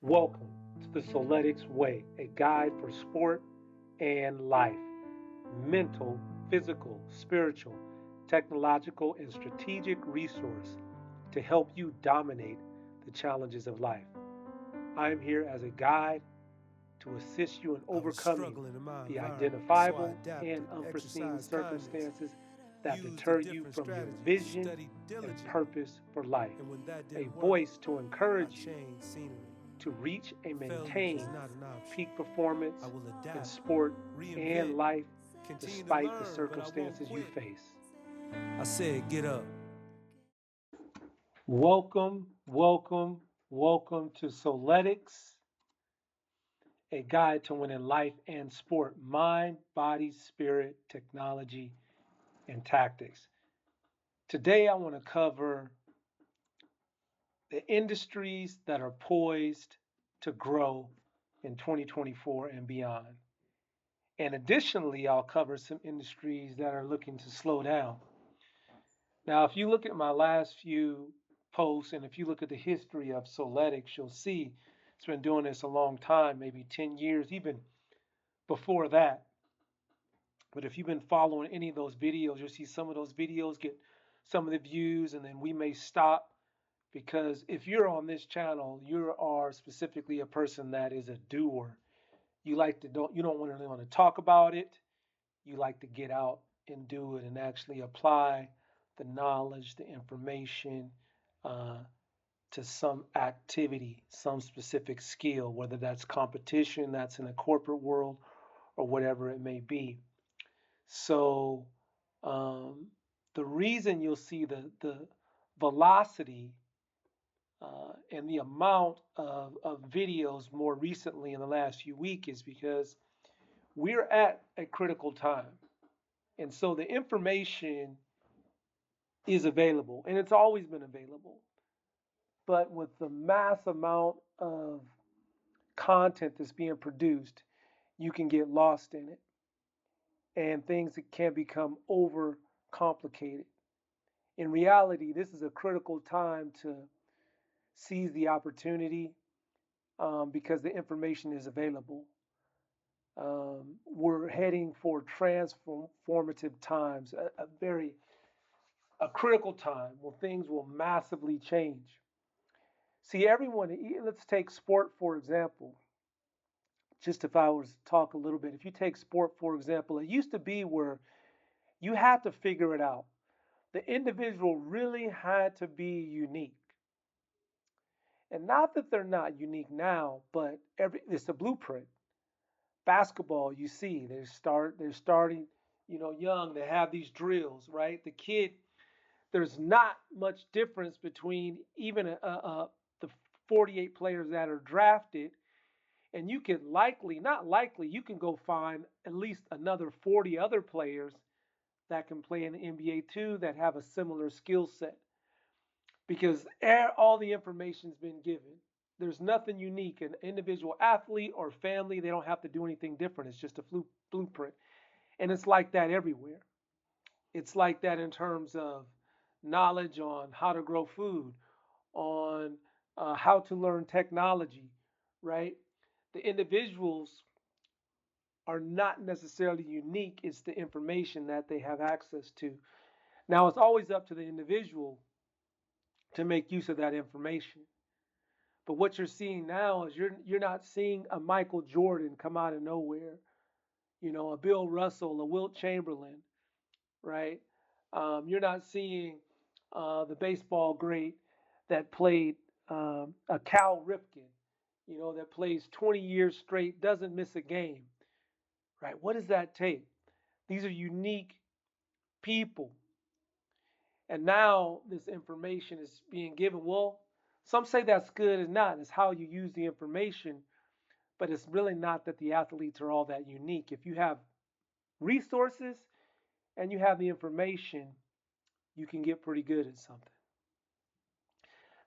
Welcome to the Souletics Way, a guide for sport and life, mental, physical, spiritual, technological, and strategic resource to help you dominate the challenges of life. I am here as a guide to assist you in I was overcoming struggling in my the environment, so I identifiable and adapted, unforeseen exercised kindness, circumstances that used the deter you different from your strategies, vision studied and diligently, purpose for life. and when that A didn't work, voice to I encourage you changed scenery. to reach and Failure is maintain not an option. peak I performance will in adapt, sport and reinvent, life continue to despite the learn, but I won't circumstances you quit. face. I said, get up. Welcome to Souletics, a guide to winning life and sport, mind, body, spirit, technology, and tactics. Today, I want to cover the industries that are poised to grow in 2024 and beyond. And additionally, I'll cover some industries that are looking to slow down. Now, if you look at my last few posts and if you look at the history of Soletics, you'll see it's been doing this a long time, maybe 10 years, even before that. But if you've been following any of those videos, you'll see some of those videos get some of the views, and then we may stop because if you're on this channel, you are specifically a person that is a doer. You don't really want to talk about it. You like to get out and do it and actually apply the knowledge, the information uh, to some activity, some specific skill, whether that's competition, that's in the corporate world, or whatever it may be. So um, the reason you'll see the velocity and the amount of videos more recently in the last few weeks is because we're at a critical time. And so the information is available and it's always been available. But with the mass amount of content that's being produced, you can get lost in it and things that can become over complicated. In reality, this is a critical time to seize the opportunity because the information is available. We're heading for transformative times, a critical time where things will massively change. See, everyone, let's take sport for example. Just if I was to talk a little bit, if you take sport for example, it used to be where you had to figure it out. The individual really had to be unique. And not that they're not unique now, but it's a blueprint. Basketball, you see, they're starting, young. They have these drills, right? The kid, there's not much difference between even the 48 players that are drafted, and you can not likely, you can go find at least another 40 other players that can play in the NBA too that have a similar skill set because all the information's been given. There's nothing unique. An individual athlete or family, they don't have to do anything different. It's just a blueprint. And it's like that everywhere. It's like that in terms of knowledge on how to grow food, on how to learn technology, right? The individuals are not necessarily unique. It's the information that they have access to. Now, it's always up to the individual to make use of that information. But what you're seeing now is you're not seeing a Michael Jordan come out of nowhere, a Bill Russell, a Wilt Chamberlain, right? You're not seeing the baseball great that played a Cal Ripken, that plays 20 years straight, doesn't miss a game, right? What does that take? These are unique people. And now this information is being given. Well, some say that's good and not. It's how you use the information, but it's really not that the athletes are all that unique. If you have resources and you have the information, you can get pretty good at something.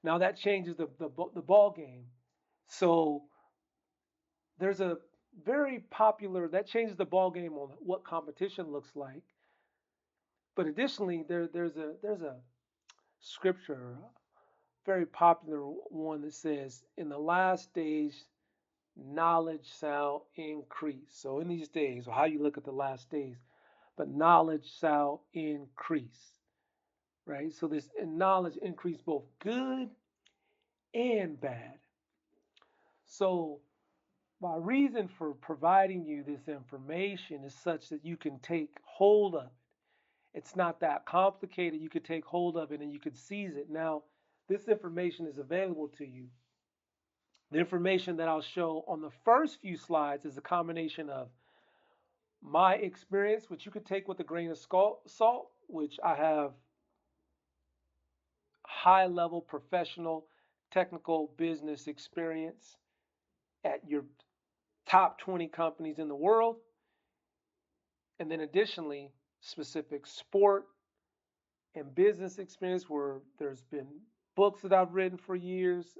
Now that changes the ball game. So there's a very popular that changes the ball game on what competition looks like. But additionally, there's a scripture very popular one that says, in the last days, knowledge shall increase. So in these days, or how you look at the last days, but knowledge shall increase, right? So this knowledge increase both good and bad. So my reason for providing you this information is such that you can take hold of it. It's not that complicated. You could take hold of it and you could seize it. Now, this information is available to you. The information that I'll show on the first few slides is a combination of my experience, which you could take with a grain of salt, which I have high level professional technical business experience at your top 20 companies in the world. And then additionally, specific sport and business experience where there's been books that I've written for years.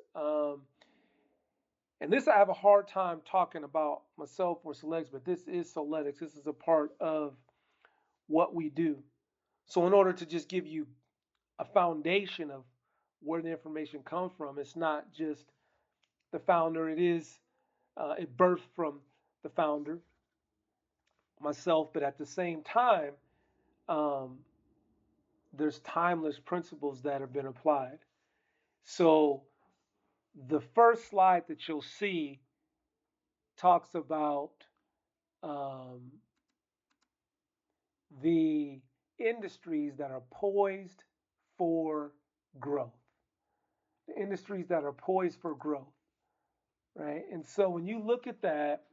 And this I have a hard time talking about myself or Souletics, but this is Souletics. This is a part of what we do. So in order to just give you a foundation of where the information comes from, it's not just the founder. It birthed from the founder, myself, but at the same time, um, there's timeless principles that have been applied. So the first slide that you'll see talks about um, the industries that are poised for growth. The industries that are poised for growth, right? And so when you look at that,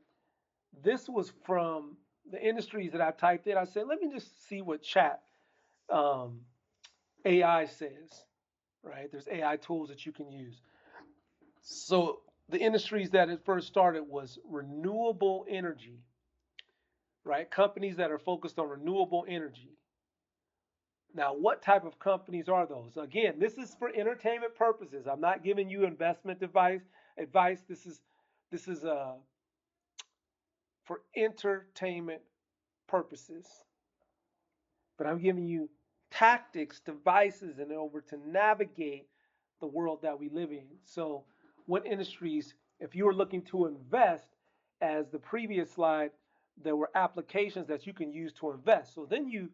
this was from the industries that I typed in. I said, let me just see what chat um, AI says, right? There's AI tools that you can use. So the industries that it first started was renewable energy, right? Companies that are focused on renewable energy. Now, what type of companies are those? Again, this is for entertainment purposes. I'm not giving you investment advice. This is for entertainment purposes. But I'm giving you tactics, devices, in order to navigate the world that we live in. So, what industries, if you were looking to invest, as the previous slide, there were applications that you can use to invest. So then you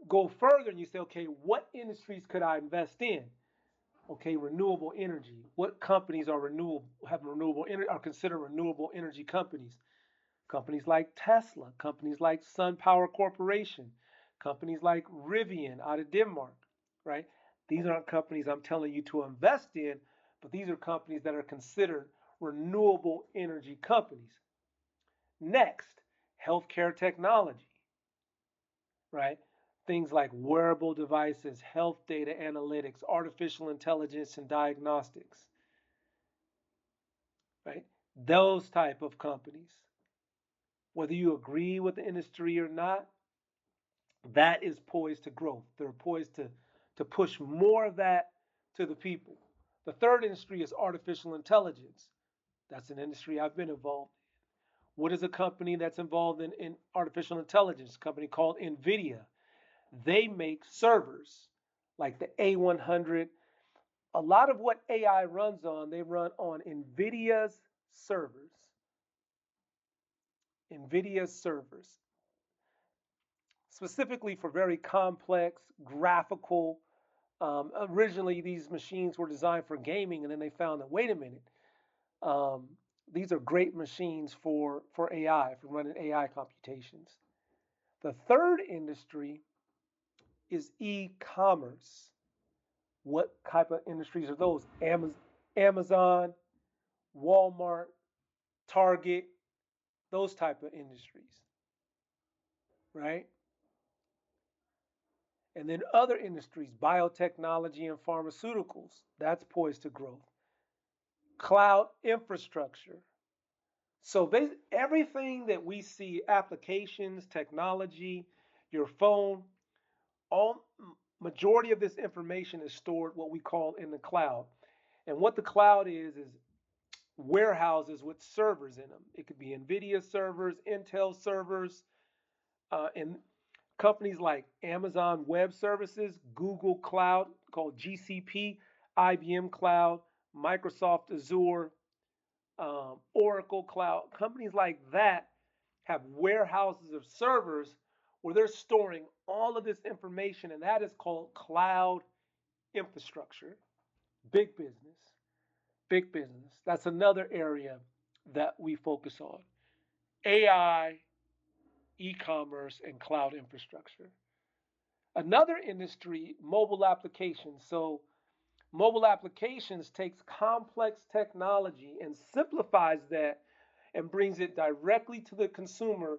go further and you say, okay, what industries could I invest in? Okay, renewable energy. What companies are renewable, have renewable energy, are considered renewable energy companies? Companies like Tesla, companies like Sun Power Corporation, companies like Rivian out of Denmark, right? These aren't companies I'm telling you to invest in, but these are companies that are considered renewable energy companies. Next, healthcare technology, right? Things like wearable devices, health data analytics, artificial intelligence and diagnostics, right? Those type of companies. Whether you agree with the industry or not, that is poised to growth. They're poised to push more of that to the people. The third industry is artificial intelligence. That's an industry I've been involved in. What is a company that's involved in artificial intelligence? A company called NVIDIA. They make servers like the A100. A lot of what AI runs on, they run on NVIDIA's servers. NVIDIA's servers, specifically for very complex graphical. Originally, these machines were designed for gaming, and then they found that, wait a minute, um, these are great machines for AI, for running AI computations. The third industry is e-commerce. What type of industries are those? Amazon, Walmart, Target, those type of industries, right? And then other industries, biotechnology and pharmaceuticals, that's poised to grow. Cloud infrastructure. So everything that we see, applications, technology, your phone, all majority of this information is stored what we call in the cloud. And what the cloud is warehouses with servers in them. It could be NVIDIA servers, Intel servers, and companies like Amazon Web Services, Google Cloud, called GCP. IBM Cloud, Microsoft Azure, Oracle Cloud. Companies like that have warehouses of servers where they're storing all of this information, and that is called cloud infrastructure. Big business, big business. That's another area that we focus on. AI, e-commerce, and cloud infrastructure. Another industry, mobile applications. So mobile applications takes complex technology and simplifies that and brings it directly to the consumer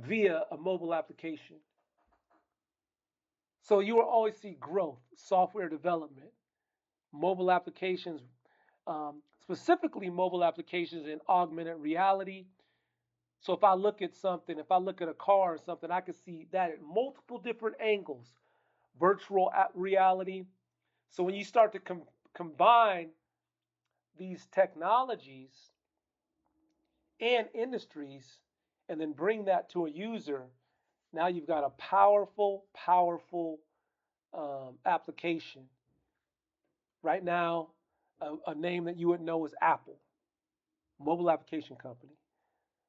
via a mobile application. So you will always see growth, software development, mobile applications, specifically mobile applications in augmented reality. So if I look at something, if I look at a car or something, I can see that at multiple different angles. Virtual reality. So when you start to combine these technologies and industries and then bring that to a user, now you've got a powerful, powerful application. Right now, a name that you would know is Apple, mobile application company,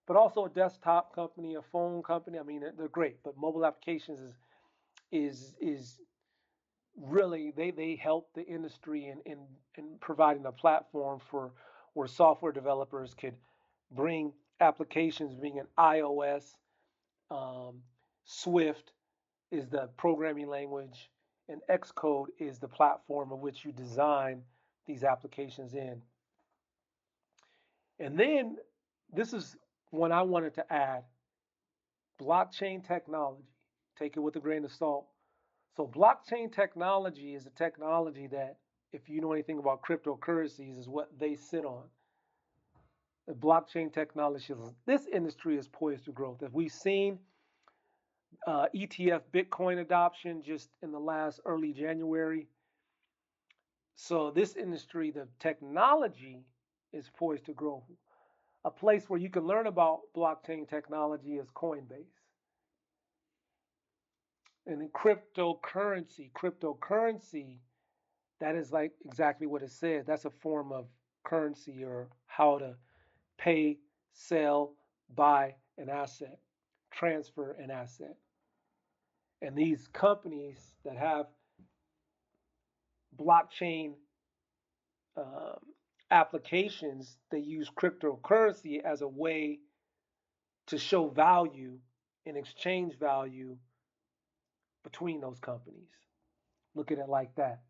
but also a desktop company, a phone company. I mean, they're great, but mobile applications is really they help the industry in providing a platform for where software developers could bring applications, being an iOS, um, Swift is the programming language, and Xcode is the platform of which you design these applications in. And then this is one I wanted to add: blockchain technology. Take it with a grain of salt. So blockchain technology is a technology that, if you know anything about cryptocurrencies, is what they sit on. The blockchain technology, this industry is poised to growth. As we've seen, ETF Bitcoin adoption just in the last early January. So this industry, the technology is poised to grow. A place where you can learn about blockchain technology is Coinbase. And then cryptocurrency, that is like exactly what it says. That's a form of currency or how to pay, sell, buy an asset, transfer an asset. And these companies that have blockchain um, applications, they use cryptocurrency as a way to show value and exchange value between those companies. Look at it like that.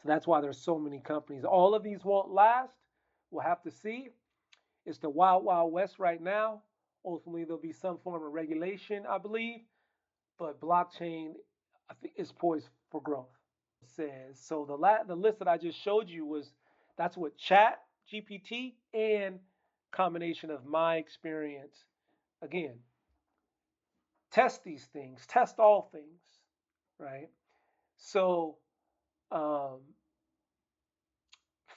So that's why there's so many companies. All of these won't last. We'll have to see. It's the wild, wild west right now. Ultimately, there'll be some form of regulation, I believe. But blockchain, I think, is poised for growth. Says so. The list that I just showed you was that's what Chat GPT and combination of my experience. Again, test these things, test all things, right? So um,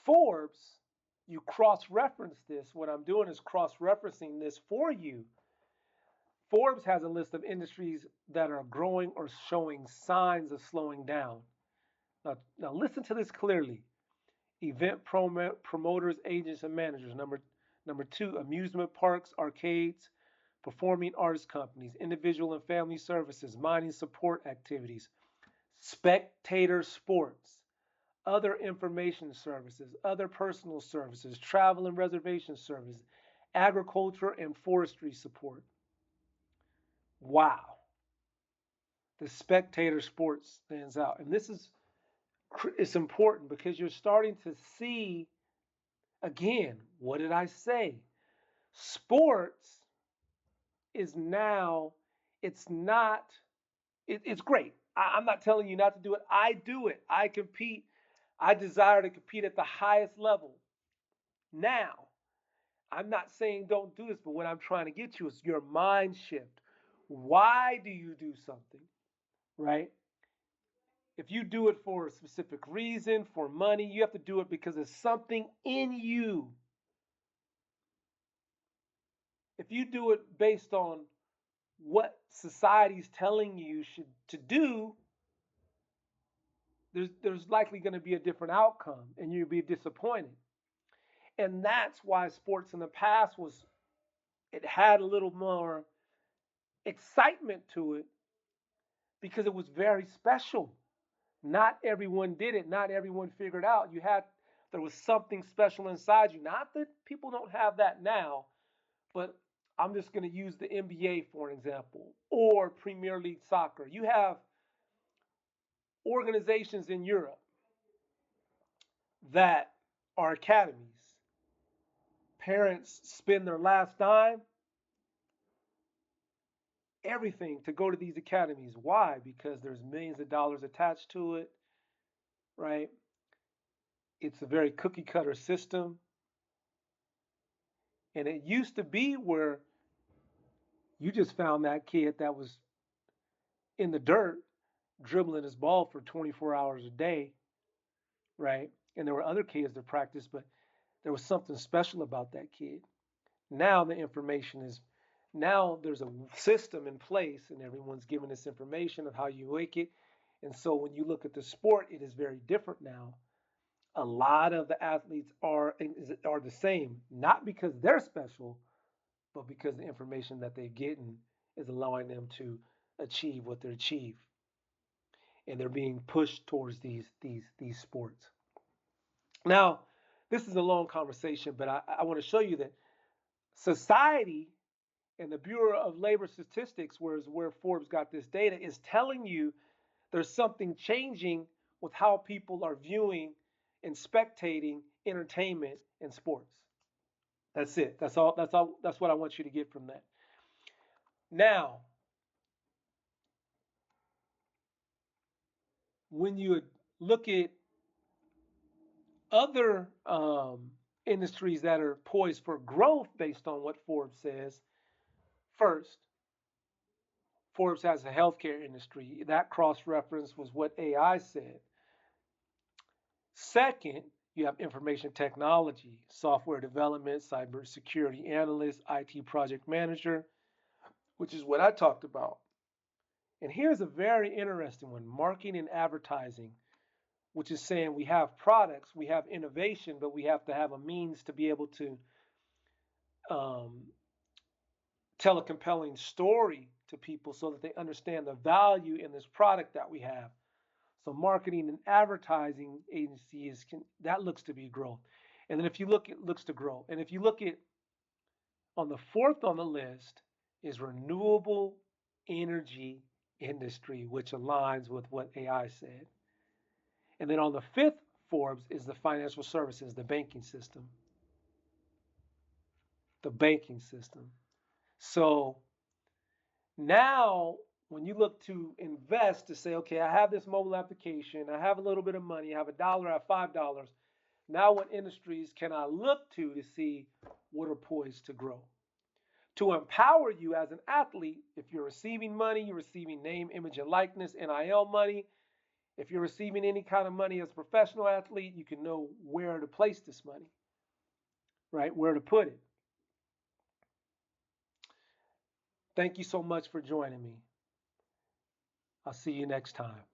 Forbes, you cross-reference this. What I'm doing is cross-referencing this for you. Forbes has a list of industries that are growing or showing signs of slowing down. Now listen to this clearly. Event promoters, agents, and managers. Number two, amusement parks, arcades, performing arts companies, individual and family services, mining support activities, spectator sports, other information services, other personal services, travel and reservation services, agriculture and forestry support. Wow. The spectator sports stands out. And this is it's important because you're starting to see again, what did I say? Sports is now, it's not, it's great. I'm not telling you not to do it. I do it. I compete. I desire to compete at the highest level. Now, I'm not saying don't do this, but what I'm trying to get you is your mind shift. Why do you do something, right? If you do it for a specific reason, for money, you have to do it because there's something in you. If you do it based on what society's telling you should to do, there's likely going to be a different outcome, and you'll be disappointed. And that's why sports in the past was it had a little more excitement to it because it was very special. Not everyone did it. Not everyone figured out. There was something special inside you. Not that people don't have that now, but I'm just going to use the NBA for an example or Premier League soccer. You have organizations in Europe that are academies. Parents spend their last dime, everything to go to these academies. Why? Because there's millions of dollars attached to it, right? It's a very cookie cutter system. And it used to be where you just found that kid that was in the dirt dribbling his ball for 24 hours a day, right? And there were other kids that practiced, but there was something special about that kid. Now the information is now there's a system in place and everyone's given this information of how you make it. And so when you look at the sport, it is very different now. A lot of the athletes are the same, not because they're special, but because the information that they're getting is allowing them to achieve what they achieve, and they're being pushed towards these sports. Now, this is a long conversation, but I want to show you that society and the Bureau of Labor Statistics, where Forbes got this data, is telling you there's something changing with how people are viewing and spectating entertainment and sports. That's it. That's all. That's all. That's what I want you to get from that. Now, when you look at other industries that are poised for growth based on what Forbes says, first, Forbes has a healthcare industry. That cross reference was what AI said. Second, you have information technology, software development, cybersecurity analyst, IT project manager, which is what I talked about. And here's a very interesting one, marketing and advertising, which is saying we have products, we have innovation, but we have to have a means to be able to um, tell a compelling story to people so that they understand the value in this product that we have. So marketing and advertising agencies that looks to be growth. And then if you look at looks to grow. And if you look at on the fourth on the list is renewable energy industry, which aligns with what AI said. And then on the fifth Forbes is the financial services, the banking system. The banking system. So now when you look to invest to say, okay, I have this mobile application, I have a little bit of money, I have $1, I have $5. Now what industries can I look to see what are poised to grow? To empower you as an athlete, if you're receiving money, you're receiving name, image, and likeness, NIL money. If you're receiving any kind of money as a professional athlete, you can know where to place this money, right? Where to put it. Thank you so much for joining me. I'll see you next time.